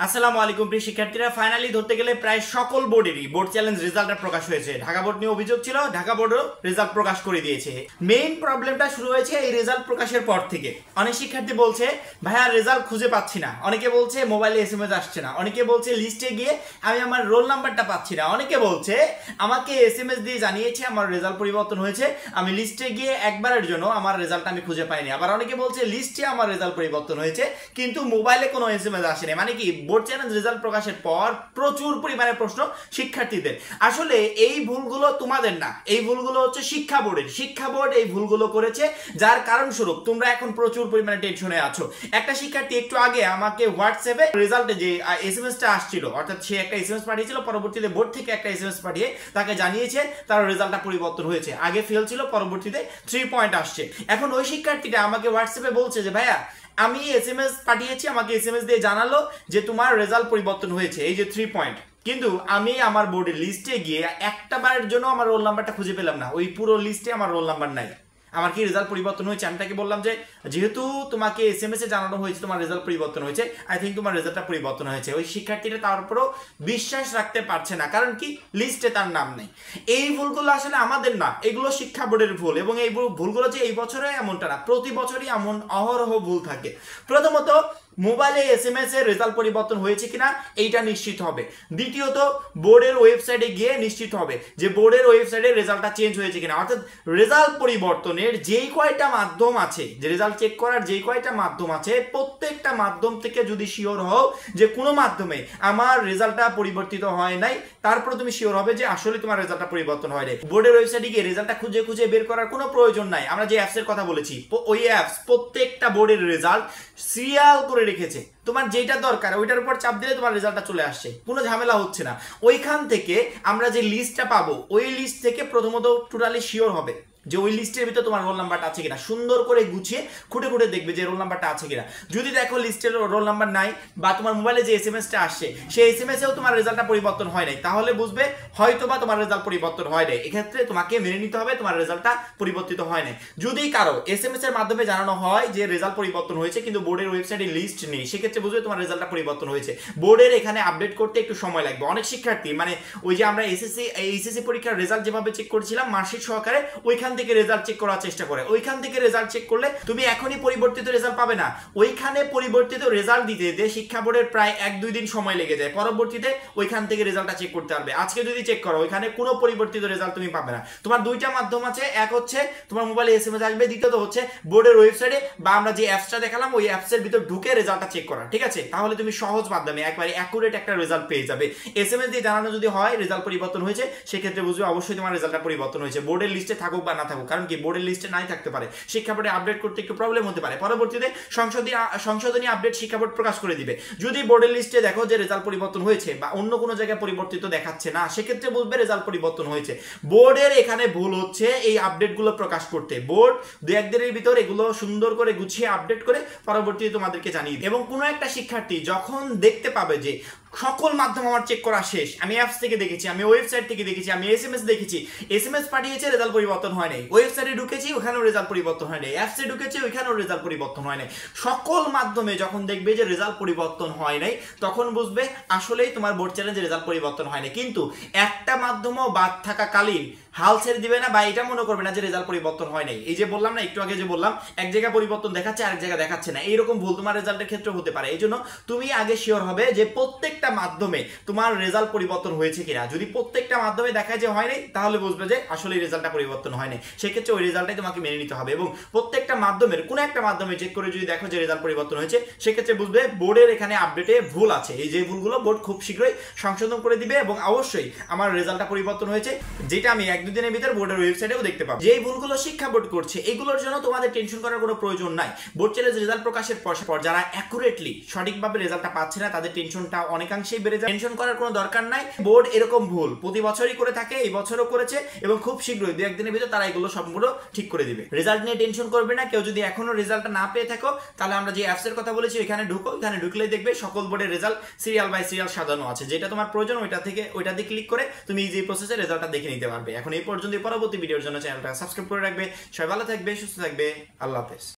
আসসালামু আলাইকুম প্রিয় শিক্ষার্থীরা, ফাইনালি ধরতে গেলে প্রায় সকল বোর্ডেরই বোর্ড চ্যালেঞ্জ রেজাল্টটা প্রকাশ হয়েছে। ঢাকা বোর্ড নিয়ে অভিযোগ ছিল, ঢাকা বোর্ডও রেজাল্ট প্রকাশ করে দিয়েছে। মেইন প্রবলেমটা শুরু হয়েছে এই রেজাল্ট প্রকাশের পর থেকে। অনেক শিক্ষার্থী বলছে ভাইয়া রেজাল্ট খুঁজে পাচ্ছি না, অনেকে বলছে মোবাইলে এসএমএস আসছে না, অনেকে বলছে লিস্টে গিয়ে আমি আমার রোল নাম্বারটা পাচ্ছি না, অনেকে বলছে আমাকে এসএমএস দিয়ে জানিয়েছে আমার রেজাল্ট পরিবর্তন হয়েছে, আমি লিস্টে গিয়ে একবারের জন্য আমার রেজাল্ট আমি খুঁজে পাইনি। আবার অনেকে বলছে লিস্টে আমার রেজাল্ট পরিবর্তন হয়েছে কিন্তু মোবাইলে কোনো এসএমএস আসেনি। মানে কি, বোর্ড চ্যালেঞ্জ রেজাল্ট প্রকাশের পর প্রচুর পরিমাণে প্রশ্ন শিক্ষার্থীদের। আসলে এই ভুলগুলো তোমাদের না, এই ভুলগুলো হচ্ছে শিক্ষা বোর্ডের। শিক্ষা বোর্ড এই ভুলগুলো করেছে, যার কারণ স্বরূপ তোমরা এখন প্রচুর পরিমাণে টেনশনে আছো। একটা শিক্ষার্থী একটু আগে আমাকে হোয়াটসঅ্যাপে রেজাল্টে যে এসএমএসটা আসছিল, অর্থাৎ সে একটা এসএমএস পাঠিয়েছিল, পরবর্তীতে বোর্ড থেকে একটা এসএমএস পাঠিয়ে তাকে জানিয়েছে তার রেজাল্টটা পরিবর্তন হয়েছে। আগে ফেল ছিল, পরবর্তীতে 3 পয়েন্ট আসছে। এখন ওই শিক্ষার্থীটা আমাকে হোয়াটসঅ্যাপে বলছে যে ভাইয়া আমি এসএমএস পাঠিয়েছি, আমাকে এসএমএস দিয়ে জানালো যে তোমার রেজাল্ট পরিবর্তন হয়েছে, এই যে 3 পয়েন্ট, কিন্তু আমি আমার বোর্ডের লিস্টে গিয়ে একটা বারের জন্য আমার রোল নাম্বারটা খুঁজে পেলাম না। ওই পুরো লিস্টে আমার রোল নাম্বার নাই। আমার কি রেজাল্ট পরিবর্তন হয়েছে? আমি তাকে বললাম যে যেহেতু তোমাকে এসএমএস এ জানানো হয়েছে তোমার রেজাল্ট পরিবর্তন হয়েছে, আই থিঙ্ক তোমার রেজাল্টটা পরিবর্তন হয়েছে। ওই শিক্ষার্থীটা তারপরেও বিশ্বাস রাখতে পারছে না, কারণ কি, লিস্টে তার নাম নেই। এই ভুলগুলো আসলে আমাদের না, এগুলো শিক্ষা বোর্ডের ভুল। এবং এই ভুলগুলো যে এই বছরে এমনটা না, প্রতি বছরই এমন অহরহ ভুল থাকে। প্রথমত, মোবাইলে এসএমএস এর রেজাল্ট পরিবর্তন হয়েছে কিনা এইটা নিশ্চিত হবে। দ্বিতীয়ত, বোর্ডের ওয়েবসাইটে গিয়ে নিশ্চিত হবে যে বোর্ডের ওয়েবসাইটে রেজাল্টটা চেঞ্জ হয়েছে কিনা। অর্থাৎ রেজাল্ট পরিবর্তনের যেই কয়টা মাধ্যম আছে, যে রেজাল্ট চেক করার যেই কয়টা মাধ্যম আছে, প্রত্যেকটা মাধ্যম থেকে যদি শিওর হও যে কোনো মাধ্যমে আমার রেজাল্টটা পরিবর্তিত হয় নাই, তারপরে তুমি শিওর হবে যে আসলে তোমার রেজাল্টটা পরিবর্তন হয় নাই। বোর্ডের ওয়েবসাইটে গিয়ে রেজাল্টটা খুঁজে খুঁজে বের করার কোনো প্রয়োজন নাই। আমরা যে অ্যাপসের কথা বলেছি, ওই অ্যাপস প্রত্যেকটা বোর্ডের রেজাল্ট সিরিয়াল করে রেখেছে। তোমার যেটা দরকার ওইটার উপর চাপ দিলে তোমার রেজাল্টটা চলে আসছে, কোনো ঝামেলা হচ্ছে না। ওইখান থেকে আমরা যে লিস্টটা পাবো, ওই লিস্ট থেকে প্রথমত টোটালি শিওর হবে যে ওই লিস্টের ভিতরে তোমার রোল নাম্বারটা আছে কিনা। সুন্দর করে গুছিয়ে খুঁটে খুঁটে দেখবে যে রোল নাম্বারটা আছে কিনা। যদি দেখো লিস্টের রোল নাম্বার নাই, বা তোমার মোবাইলে যে এসএমএসটা আসছে সেই এসএমএসেও তোমার রেজাল্টটা পরিবর্তন হয় নাই, তাহলে বুঝবে হয়তোবা তোমার রেজাল্ট পরিবর্তন হয় নাই। এক্ষেত্রে তোমাকে মেনে নিতে হবে তোমার রেজাল্টটা পরিবর্তিত হয় নাই। যদি কারো এসএমএস এর মাধ্যমে জানানো হয় যে রেজাল্ট পরিবর্তন হয়েছে কিন্তু বোর্ডের ওয়েবসাইটে লিস্ট নেই, সেক্ষেত্রে বুঝবে তোমার রেজাল্টটা পরিবর্তন হয়েছে। বোর্ডের এখানে আপডেট করতে একটু সময় লাগবে। অনেক শিক্ষার্থী মানে ওই যে আমরা এইচএসসি পরীক্ষার রেজাল্ট যেভাবে চেক করেছিলাম মার্কশিট সহকারে, ওইখান থেকে রেজাল্ট চেক করার চেষ্টা করে। ওইখান থেকে রেজাল্ট চেক করলে তুমি এখনই পরিবর্তিত রেজাল্ট পাবে না। ওইখানে পরিবর্তিত রেজাল্ট দিতে দিতে শিক্ষা বোর্ডের প্রায় 1-2 দিন সময় লেগে যায়। পরবর্তীতে ওইখান থেকে রেজাল্টটা চেক করতে পারবে। আজকে যদি চেক করো ওইখানে কোনো পরিবর্তিত রেজাল্ট তুমি পাবে না। তোমার দুইটা মাধ্যম আছে, এক হচ্ছে তোমার মোবাইলে এসএমএস আসবে, দ্বিতীয়ত হচ্ছে বোর্ডের ওয়েবসাইটে বা আমরা যে অ্যাপসটা দেখালাম ওই অ্যাপসের ভিতর ঢুকে রেজাল্টটা চেক করা। ঠিক আছে, তাহলে তুমি সহজ মাধ্যমে একবারে অ্যাকুরেট একটা রেজাল্ট পেয়ে যাবে। এসএমএস দিয়ে জানানো যদি হয় রেজাল্ট পরিবর্তন হয়েছে, সেক্ষেত্রে বুঝবে অবশ্যই তোমার রেজাল্টটা পরিবর্তন হয়েছে, বোর্ডের লিস্টে থাকুক বা না থাকুক। কারণ কি, বোর্ডের লিস্টে নাই থাকতে পারে, শিক্ষা বোর্ডে আপডেট করতে একটু প্রবলেম হতে পারে। পরবর্তীতে সংশোধনী আপডেট শিক্ষা বোর্ড প্রকাশ করে দিবে। যদি বোর্ডের লিস্টে দেখো যে রেজাল্ট পরিবর্তন হয়েছে বা অন্য কোনো জায়গায় পরিবর্তিত দেখাচ্ছে না, সেক্ষেত্রে বুঝবে রেজাল্ট পরিবর্তন হয়েছে। বোর্ডের এখানে ভুল হচ্ছে এই আপডেটগুলো প্রকাশ করতে। বোর্ড 2-1 দিনের ভিতর এগুলো সুন্দর করে গুছিয়ে আপডেট করে পরবর্তীতে তোমাদেরকে জানিয়ে দিবে। এবং কোনো একটা শিক্ষার্থী যখন দেখতে পাবে যে সকল মাধ্যম আমার চেক করা শেষ, আমি অ্যাপস থেকে দেখেছি, আমি ওয়েবসাইট থেকে দেখেছি, আমি এসএমএস দেখেছি, এসএমএস পাঠিয়েছে রেজাল্ট পরিবর্তন হয় নাই, ওয়েবসাইটে ঢুকেছি ওখানেও রেজাল্ট পরিবর্তন হয় নাই, অ্যাপসে ঢুকেছি ওইখানেও রেজাল্ট পরিবর্তন হয় নাই, সকল মাধ্যমে যখন দেখবে যে রেজাল্ট পরিবর্তন হয় নাই, তখন বুঝবে আসলেই তোমার বোর্ড চ্যালেঞ্জে রেজাল্ট পরিবর্তন হয় নাই। কিন্তু একটা মাধ্যমও বাদ থাকাকালীন হাল ছেড়ে দিবে না বা এটা মনে করবে না যে রেজাল্ট পরিবর্তন হয় নাই। এই যে বললাম না, একটু আগে যে বললাম, এক জায়গায় পরিবর্তন দেখাচ্ছে আরেক জায়গায় দেখাচ্ছে না, এইরকম ভুল তোমার রেজাল্টের ক্ষেত্রে হতে পারে। এই জন্য তুমি আগে শিওর হবে যে প্রত্যেকটা মাধ্যমে তোমার রেজাল্ট পরিবর্তন হয়েছে কিনা। যদি প্রত্যেকটা মাধ্যমে দেখায় যে হয় নাই, তাহলে বুঝবে যে আসলে রেজাল্টটা পরিবর্তন হয় নাই, সেক্ষেত্রে ওই রেজাল্টটাই তোমাকে মেনে নিতে হবে। এবং প্রত্যেকটা মাধ্যমের কোনো একটা মাধ্যমে চেক করে যদি দেখো যে রেজাল্ট পরিবর্তন হয়েছে, সেক্ষেত্রে বুঝবে বোর্ডের এখানে আপডেটে ভুল আছে। এই যে ভুলগুলো বোর্ড খুব শীঘ্রই সংশোধন করে দিবে এবং অবশ্যই আমার রেজাল্টটা পরিবর্তন হয়েছে, যেটা আমি 1-2 দিনের ভিতর বোর্ডের ওয়েবসাইটেও দেখতে পাবো। যে ভুলগুলো শিক্ষা বোর্ড করছে এগুলোর জন্য তোমাদের টেনশন করার কোনো প্রয়োজন নাই। বোর্ড চ্যালেঞ্জ রেজাল্ট প্রকাশের পর যারা অ্যাকুরেটলি সঠিকভাবে রেজাল্টটা পাচ্ছে না, তাদের টেনশনটা অনেকাংশেই বেড়ে যায়। টেনশন করার কোনো দরকার নাই। বোর্ড এরকম ভুল প্রতি বছরই করে থাকে, এই বছরও করেছে এবং খুব শীঘ্রই 2-1 দিনের ভিতর তারা এগুলো সবগুলো ঠিক করে দিবে। রেজাল্ট নিয়ে টেনশন করবে না। কেউ যদি এখনো রেজাল্টটা না পেয়ে থাকো, তাহলে আমরা যে অ্যাপসের কথা বলেছি এখানে ঢুকো, এখানে ঢুকলেই দেখবে সকল বোর্ডের রেজাল্ট সিরিয়াল বাই সিরিয়াল সাজানো আছে। যেটা তোমার প্রয়োজন ওইটাতে ক্লিক করে তুমি ইজি প্রসেসে রেজাল্টটা দেখে নিতে পারবে। এখন এই পর্যন্ত, পরবর্তী ভিডিওর জন্য চ্যানেলটা সাবস্ক্রাইব করে রাখবে। সবাই ভালো থাকবে, সুস্থ থাকবে, আল্লাহ হাফেজ।